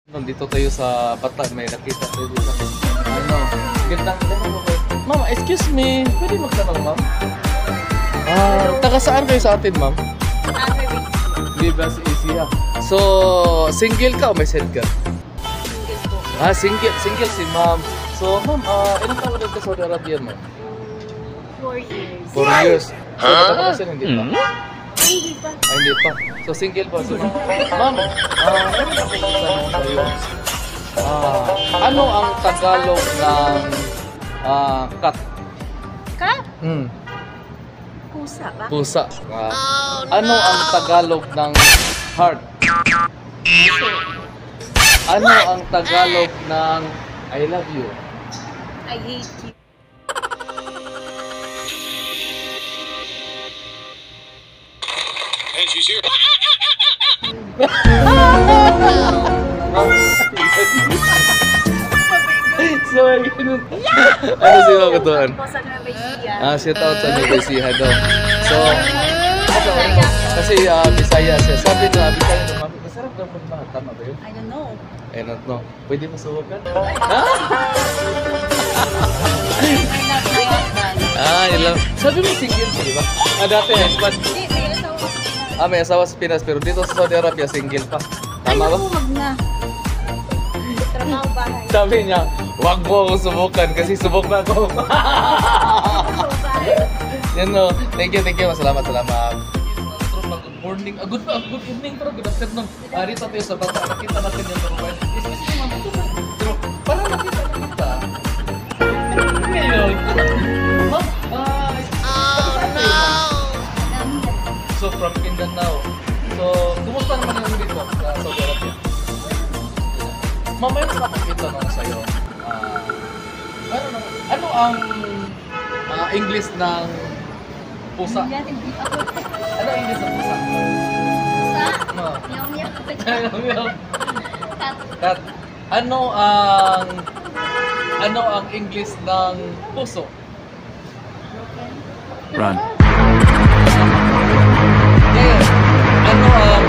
Nandito tayo sa Bata, may nakita tayo dito. Gandang Ma'am, excuse me, pwede magtanong, ma'am? Taga saan kayo sa atin, ma'am? Libas Asia. So, single ka o may set ka? Single po. Single si ma'am. So, ma'am, ilang taon ka sa Saudi Arabia, ma'am? 4 years. 4 years. So, nakapakasin, hindi pa? Hindi pa. Hindi pa. So, single pa. So, ma'am, ano ang Tagalog ng cat? Cat? Hmm. Pusa ba? Pusa. Ano ang Tagalog ng heart? Puso. Ano ang Tagalog ng I love you? I hate you. And she's here. So, ganun. Ano si mga katuan? Po sa Nueva Ecija. Shout out sa Nueva Ecija daw. So, kasi Bisaya siya. Sabi na, Bisaya na, mami, masarap daw magmahal. Tama ba yun? I don't know. I don't know. Pwede masuwagan? Yun lang. Sabi mo single, di ba? Dati, husband. Hindi, may asawa ko na. May asawa sa Pinas, pero dito sa Saudi Arabia, single pa. Ay, Tama ba? naku, wag na. Trabaho bahay. Sabi niya, wag mo akong subukan kasi subok na ako. Yan no. Thank you. Salamat. Good morning. Good evening, pero good afternoon. Rito tayo sa Bata. Nakita natin yung profile. Especially ma'am, ito na. Pero para nakita kita. Ngayon. Ma'am, saan kayo, ma'am? So, from Mindanao. So, kumusta naman yung dito sa Saudi Arabia? Ma'am, mayroon na akong itanong sa'yo. Ano ang English ng pusa? Hindi natin beat ako. Ano ang English ng pusa? Pusa? Ma. Meow-meow. Kat, ano ang English ng puso? Run. Yeah. Ano ang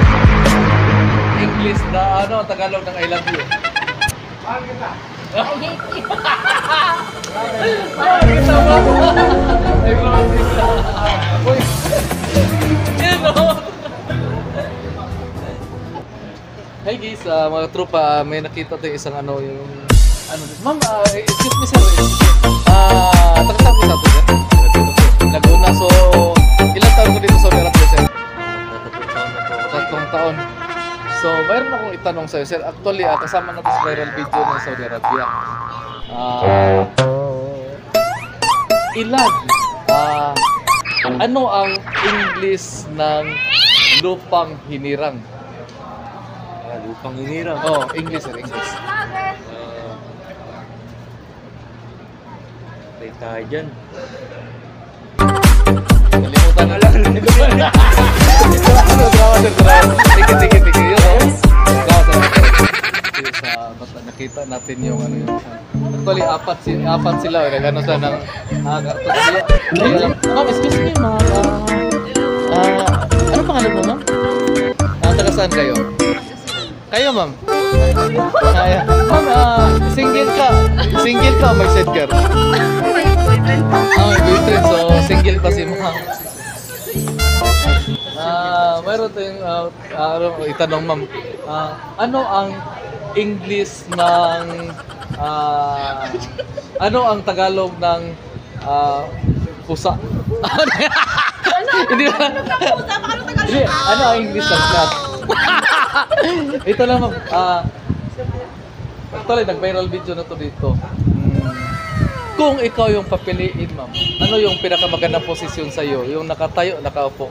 English na Tagalog ng I love you? I hate you. Kita ba? I love you. Uy. Yan o. Hi guys, mga tropa, may nakita tayo isang yung ma'am, excuse me sir. Taga-saan ko sa ato sir? Laguna, so ilang taon ko dito sa Saudi Arabia sir? 3 taon. So, mayroon akong itanong sa'yo, sir. Actually, kasama natin sa viral video ng Saudi Arabia. Ano ang English ng lupang hinirang? Lupang hinirang. Oh, English, sir. English. Play tayo dyan. Nalimutan na lang. Sige. Sa basta nakita natin yung actually apat sila nagano sa ng ma'am, excuse me ma'am. Ano pangalan mo ma'am? Taga saan kayo? Kayo ma'am? Ma'am, single ka o may set ka? May boyfriend. May boyfriend, so single pa si ma'am. Mayroon tayong itanong ma'am. Ano ang English ng ano ang Tagalog ng pusa? Hindi ba? Hindi, ano ang English ng cat? Ito lang ma'am. Actually, nag-viral video na to dito. Kung ikaw yung papiliin ma'am, ano yung pinakamagandang posisyon sa'yo? Yung nakatayo, nakaupo?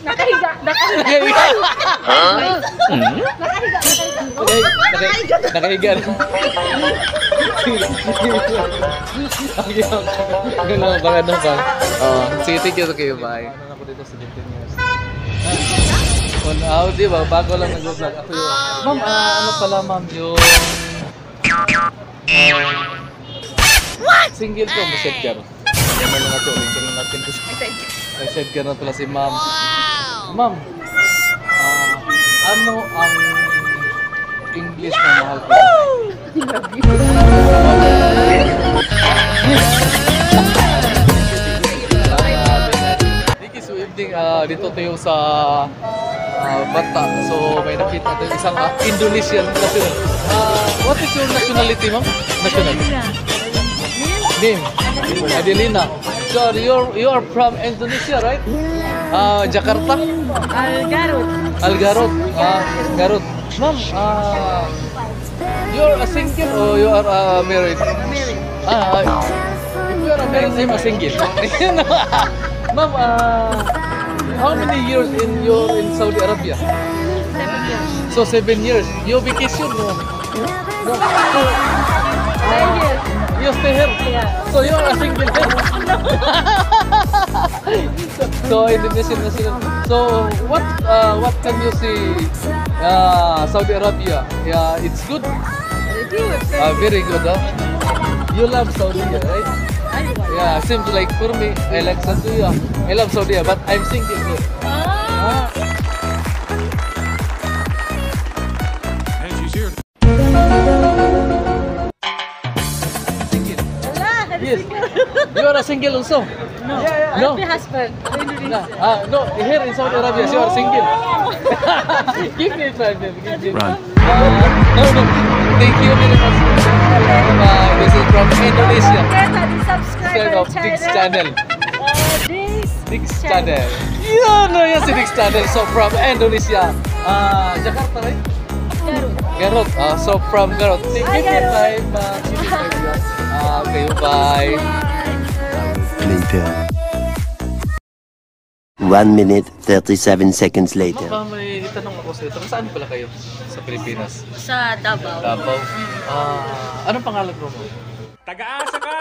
Nakahiga. Nakahiga. Ganun ba? Sige, thank you. Okay, bye. Ano ako dito 17 years. Di ba? Bago lang nag-vlog. Ako yun. Ma'am, ano pala ma'am yung single ko, maset ka. Yaman lang ako, link lang natin. Maset ka na pala si ma'am. Ma'am, Ano ang English na mahal ko? Thank you so evening. Dito tayo sa Bata. So may nakita tayo isang Indonesian national. What is your nationality, ma'am? National. Name? Adelina. So you are from Indonesia, right? Jakarta? Algarut. Algarot. Garut. Ma'am, you're a single or you are married? Married. If you are married, I'm a single. Ma'am, how many years in Saudi Arabia? 7 years. So 7 years. You vacation, no? No. 10 years. You stay here. Yeah. So you are a single here. So Indonesian national. So what can you see? Saudi Arabia. Yeah, it's good. Very good. Very good. You love Saudi, right? Yeah, seems like for me, I like Saudi. I love Saudi, but I'm single here. Ah. Single. Wala, Yes. single. You are a single also. No. No. I'm the husband. No, here in Saudi Arabia, you are single. Give me 5 minutes. Run. No. Thank you very much. This is from Indonesia. Subscribe Of Dix channel. This Dix channel. Yes, Dix channel. So from Indonesia. Jakarta, right? Garut. Garut. So from Garut. Give me Garut. time. Give me time. Okay, bye. Later. 1 minute, 37 seconds later. Ma'am, may itanong ako sa ito. Saan pala kayo sa Pilipinas? Sa Davao. Davao. Anong pangalan mo? Taga-asa ka!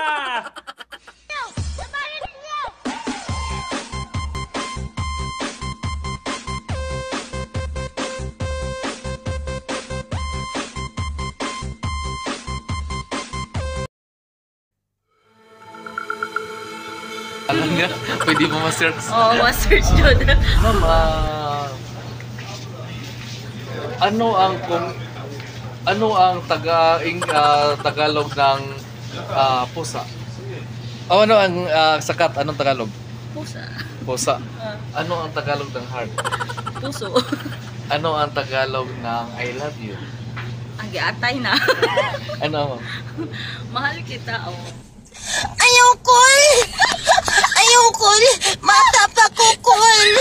Alam niya, pwede mo ma-search. Oo, ma-search yun. Ma'am, ano ang Tagalog ng pusa? Ano ang sakat? Anong Tagalog? Pusa. Pusa. Ano ang Tagalog ng heart? Puso. Ano ang Tagalog ng I love you? Ang giatay na. Ano? Mahal kita, oh. Ayoko! Ayoko! Mata pa ko, Kol!